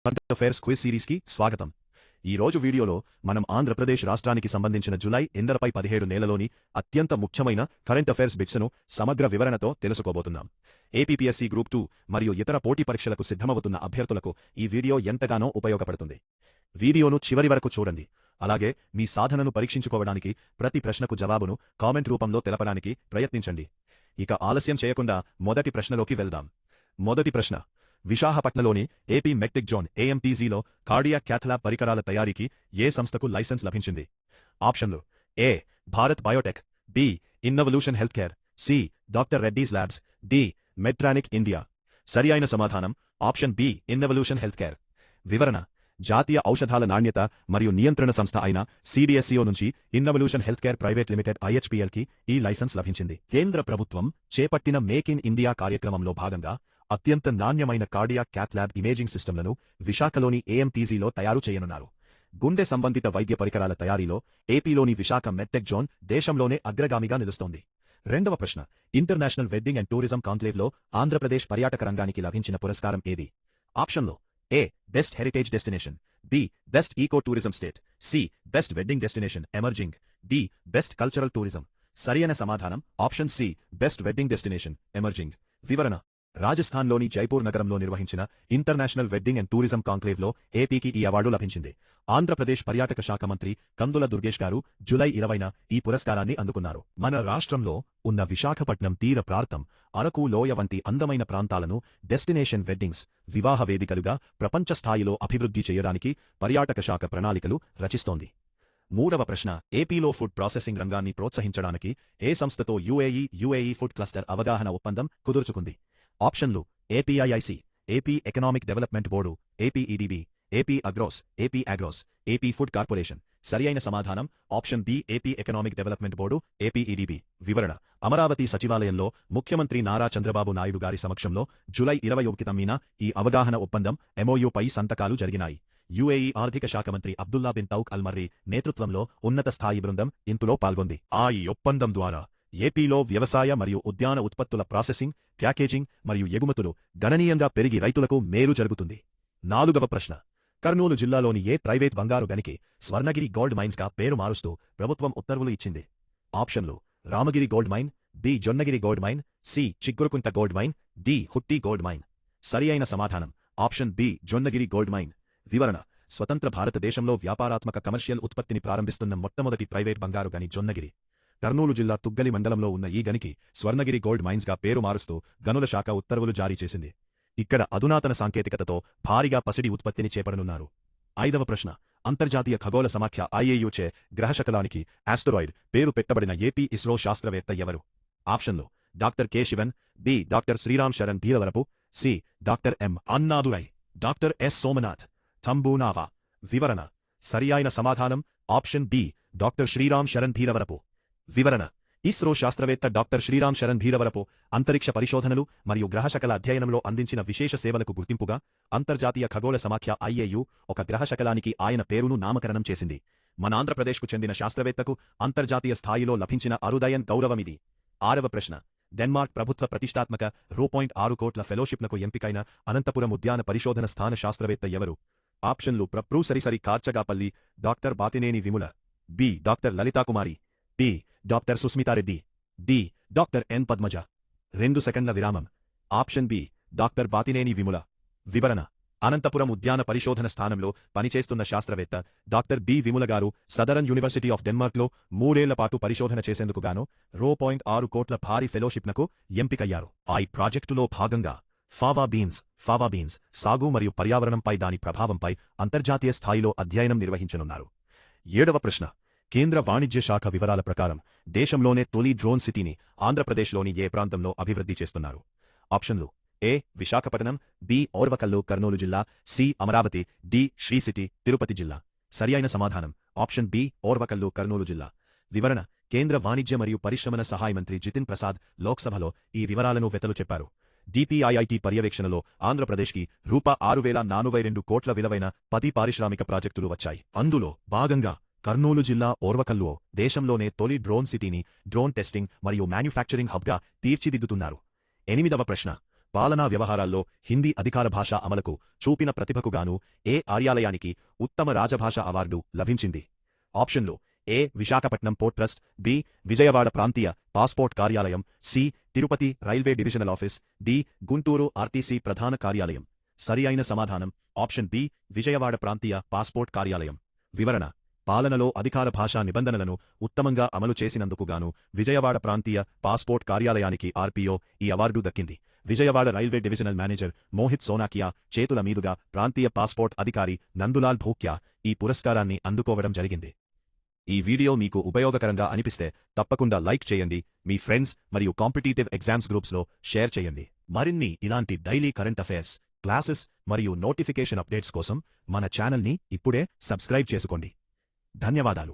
Current affairs quiz సిరీస్కి స్వాగతం. ఈ రోజు వీడియోలో మనం ఆంధ్రప్రదేశ్ రాష్ట్రానికి సంబంధించిన జూలై 17 నెలలోని అత్యంత ముఖ్యమైన కరెంట్ అఫైర్స్ బిట్స్ను సమగ్ర వివరణతో తెలుసుకోబోతున్నాం. ఏపీపీఎస్సీ గ్రూప్ 2 మరియు ఇతర పోటీ పరీక్షలకు సిద్ధమవుతున్న అభ్యర్థులకు ఈ వీడియో ఎంతగానో ఉపయోగపడుతుంది. వీడియోను చివరి వరకు చూడండి. అలాగే మీ సాధనను పరీక్షించుకోవడానికి ప్రతి ప్రశ్నకు జవాబును కామెంట్ రూపంలో తెలపడానికి ప్రయత్నించండి. ఇక ఆలస్యం చేయకుండా మొదటి ప్రశ్నలోకి వెళ్దాం. మొదటి ప్రశ్న: విశాఖపట్నంలోని ఏపీ మెట్రిక్ జోన్ ఏఎంటీజీలో కార్డియాక్ క్యాథ్లాబ్ పరికరాల తయారీకి ఏ సంస్థకు లైసెన్స్ లభించింది? ఆప్షన్లు: A. Bharat biotech, B. Innvolution health care, C. Doctor Reddy's labs, D. Medtronic India. సరి అయిన సమాధానం option B, Innvolution health care. వివరణ: జాతీయ ఔషధాల నాణ్యత మరియు నియంత్రణ సంస్థ అయిన సిడిఎస్సిఓ నుంచి ఇన్నోవల్యూషన్ హెల్త్ కేర్ ప్రైవేట్ లిమిటెడ్ ఐహెచ్పిఎల్కి ఈ లైసెన్స్ లభించింది. కేంద్ర ప్రభుత్వం చేపట్టిన మేక్ ఇన్ ఇండియా కార్యక్రమంలో భాగంగా అత్యంత నాణ్యమైన కార్డియాక్ క్యాథ్లాబ్ ఇమేజింగ్ సిస్టమ్లను విశాఖలోని ఏఎంటీజీలో తయారు చేయనున్నారు. గుండె సంబంధిత వైద్య పరికరాల తయారీలో ఏపీలోని విశాఖ మెట్టెక్ జోన్ దేశంలోనే అగ్రగామిగా నిలుస్తోంది. రెండవ ప్రశ్న: ఇంటర్నేషనల్ వెడ్డింగ్ అండ్ టూరిజం కాంక్లేవ్లో ఆంధ్రప్రదేశ్ పర్యాటక రంగానికి లభించిన పురస్కారం ఏది? ఆప్షన్లో: A. Best heritage destination, B. Best eco tourism state, C. Best wedding destination emerging, D. Best cultural tourism. సరియైన సమాధానం option C, best wedding destination emerging. వివరణ: రాజస్థాన్లోని జైపూర్ నగరంలో నిర్వహించిన ఇంటర్నేషనల్ వెడ్డింగ్ అండ్ టూరిజం కాంక్లేవ్లో ఏపీకి ఈ అవార్డు లభించింది. ఆంధ్రప్రదేశ్ పర్యాటక శాఖ మంత్రి కందుల దుర్గేష్ గారు జూలై 20న ఈ పురస్కారాన్ని అందుకున్నారు. మన రాష్ట్రంలో ఉన్న విశాఖపట్నం తీర ప్రాంతం, అరకు లోయ వంటి అందమైన ప్రాంతాలను డెస్టినేషన్ వెడ్డింగ్స్, వివాహ వేదికలుగా ప్రపంచ స్థాయిలో అభివృద్ధి చేయడానికి పర్యాటక శాఖ ప్రణాళికలు రచిస్తోంది. మూడవ ప్రశ్న: ఏపీలో ఫుడ్ ప్రాసెసింగ్ రంగాన్ని ప్రోత్సహించడానికి ఏ సంస్థతో యుఏఈ ఫుడ్ క్లస్టర్ అవగాహన ఒప్పందం కుదుర్చుకుంది? ఆప్షన్లు: APIIC, AP economic development board, APEDB, AP Agros, AP Agros, AP food corporation. సరియైన సమాధానం option B, AP economic development board, APEDB. వివరణ: అమరావతి సచివాలయంలో ముఖ్యమంత్రి నారా చంద్రబాబు నాయుడు గారి సమక్షంలో జూలై 21న ఈ అవగాహన ఒప్పందం ఎంఓయూపై సంతకాలు జరిగినాయి. యుఏఈ ఆర్థిక శాఖ మంత్రి అబ్దుల్లా బిన్ తౌక్ అల్ మర్రీ నేతృత్వంలో ఉన్నత స్థాయి బృందం ఇందులో పాల్గొంది. ఈ ఒప్పందం ద్వారా ఏపీలో వ్యవసాయ మరియు ఉద్యాన ఉత్పత్తుల ప్రాసెసింగ్, ప్యాకేజింగ్ మరియు ఎగుమతులు గణనీయంగా పెరిగి రైతులకు మేలు జరుగుతుంది. నాలుగవ ప్రశ్న: కర్నూలు జిల్లాలోని ఏ ప్రైవేట్ బంగారు గనికి స్వర్ణగిరి గోల్డ్ మైన్స్గా పేరు మారుస్తూ ప్రభుత్వం ఉత్తర్వులు ఇచ్చింది? ఆప్షన్లు: Ramagiri gold mine, B. Jonnagiri gold mine, C. Chiggurukunta gold mine, D. Hutti gold mine. సరి అయిన సమాధానం option B, Jonnagiri gold mine. వివరణ: స్వతంత్ర భారతదేశంలో వ్యాపారాత్మక కమర్షియల్ ఉత్పత్తిని ప్రారంభిస్తున్న మొట్టమొదటి ప్రైవేట్ బంగారు గని జొన్నగిరి. కర్నూలు జిల్లా తుగ్గలి మండలంలో ఉన్న ఈ గనికి స్వర్ణగిరి గోల్డ్ మైన్స్గా పేరు మారుస్తూ గనుల శాఖ ఉత్తర్వులు జారీ చేసింది. ఇక్కడ అధునాతన సాంకేతికతతో భారీగా పసిడి ఉత్పత్తిని చేపడనున్నారు. ఐదవ ప్రశ్న: అంతర్జాతీయ ఖగోళ సమాఖ్య ఐఏయుచే గ్రహశకలానికి ఆస్టరాయిడ్ పేరు పెట్టబడిన ఏపీ ఇస్రో శాస్త్రవేత్త ఎవరు? ఆప్షన్లు: doctor K. Sivan, B. Doctor Sriram Saran Dheeravarapu, C. Doctor M. Annadurai, doctor S. Somanath, తంబూనావా. వివరణ: సరియైన సమాధానం option B, doctor Sriram Saran Dheeravarapu. వివరణ: ఇస్రో శాస్త్రవేత్త డాక్టర్ శ్రీరామ్ శరణ్ ధీరవరపు అంతరిక్ష పరిశోధనలు మరియు గ్రహశకల అధ్యయనంలో అందించిన విశేష సేవలకు గుర్తింపుగా అంతర్జాతీయ ఖగోళ సమాఖ్య ఐఏయు ఒక గ్రహశకలానికి ఆయన పేరును నామకరణం చేసింది. మన ఆంధ్రప్రదేశ్కు చెందిన శాస్త్రవేత్తకు అంతర్జాతీయ స్థాయిలో లభించిన అరుదైన గౌరవమిది. ఆరవ ప్రశ్న: డెన్మార్క్ ప్రభుత్వ ప్రతిష్టాత్మక రూ.6 కోట్ల ఫెలోషిప్నకు ఎంపికైన అనంతపురం ఉద్యాన పరిశోధన స్థాన శాస్త్రవేత్త ఎవరు? ఆప్షన్లు: prof. Sarisari Karchagapalli, doctor Bathineni Vimula, B. Doctor Lalithakumari, B. Doctor Sushmita Reddy, D. Doctor N. Padmaja. 2 సెకండ్ల విరామం. Option B, doctor Bathineni Vimula. వివరణ: అనంతపురం ఉద్యాన పరిశోధన స్థానంలో పనిచేస్తున్న శాస్త్రవేత్త డాక్టర్ బి. విముల గారు సదరన్ యూనివర్సిటీ ఆఫ్ డెన్మార్క్లో 3 ఏళ్ల పాటు పరిశోధన చేసేందుకుగాను రూ.6 కోట్ల భారీ ఫెలోషిప్నకు ఎంపికయ్యారు. ఈ ప్రాజెక్టులో భాగంగా ఫావా బీన్స్ సాగు మరియు పర్యావరణంపై దాని ప్రభావంపై అంతర్జాతీయ స్థాయిలో అధ్యయనం నిర్వహించనున్నారు. ఏడవ ప్రశ్న: కేంద్ర వాణిజ్య శాఖ వివరాల ప్రకారం దేశంలోనే తొలి డ్రోన్ సిటీని ఆంధ్రప్రదేశ్లోని ఏ ప్రాంతంలో అభివృద్ధి చేస్తున్నారు? ఆప్షన్లు: ఏ. విశాఖపట్నం, బి. ఓర్వకల్లు కర్నూలు జిల్లా, C. Amaravati, D. Sri City Tirupati జిల్లా. సరియైన సమాధానం ఆప్షన్ బి, ఓర్వకల్లు కర్నూలు జిల్లా. వివరణ: కేంద్ర వాణిజ్య మరియు పరిశ్రమల సహాయ మంత్రి జితిన్ ప్రసాద్ లోక్సభలో ఈ వివరాలను వెతలు చెప్పారు. డిపిఐఐటి పర్యవేక్షణలో ఆంధ్రప్రదేశ్కి రూ.6,402 కోట్ల విలువైన 10 పారిశ్రామిక ప్రాజెక్టులు వచ్చాయి. అందులో భాగంగా కర్నూలు జిల్లా ఓర్వకల్లులో దేశంలోనే తొలి డ్రోన్ సిటీని డ్రోన్ టెస్టింగ్ మరియు మ్యానుఫ్యాక్చరింగ్ హబ్గా తీర్చిదిద్దుతున్నారు. 8వ ప్రశ్న: పాలనా వ్యవహారాల్లో హిందీ అధికార భాష అమలుకు చూపిన ప్రతిభకుగాను ఏ కార్యాలయానికి ఉత్తమ రాజభాష అవార్డు లభించింది? ఆప్షన్లు: A. Visakhapatnam port trust, B. Vijayawada ప్రాంతీయ పాస్పోర్ట్ కార్యాలయం, C. Tirupati railway divisional office, D. Guntur RTC ప్రధాన కార్యాలయం. సరి అయిన సమాధానం ఆప్షన్ బి. విజయవాడ ప్రాంతీయ పాస్పోర్ట్ కార్యాలయం. వివరణ: పాలనలో అధికార భాషా నిబంధనలను ఉత్తమంగా అమలు చేసినందుకుగాను విజయవాడ ప్రాంతీయ పాస్పోర్ట్ కార్యాలయానికి ఆర్పీఓ ఈ అవార్డు దక్కింది. Vijayawada railway divisional manager Mohit Sonakia చేతుల మీదుగా ప్రాంతీయ పాస్పోర్ట్ అధికారి నందులాల్ భూక్యా ఈ పురస్కారాన్ని అందుకోవడం జరిగింది. ఈ వీడియో మీకు ఉపయోగకరంగా అనిపిస్తే తప్పకుండా లైక్ చేయండి, మీ ఫ్రెండ్స్ మరియు కాంపిటీటివ్ ఎగ్జామ్స్ గ్రూప్స్లో షేర్ చేయండి. మరిన్ని ఇలాంటి డైలీ కరెంట్ అఫైర్స్, క్లాసెస్ మరియు నోటిఫికేషన్ అప్డేట్స్ కోసం మన ఛానల్ని ఇప్పుడే సబ్స్క్రైబ్ చేసుకోండి. ధన్యవాదాలు.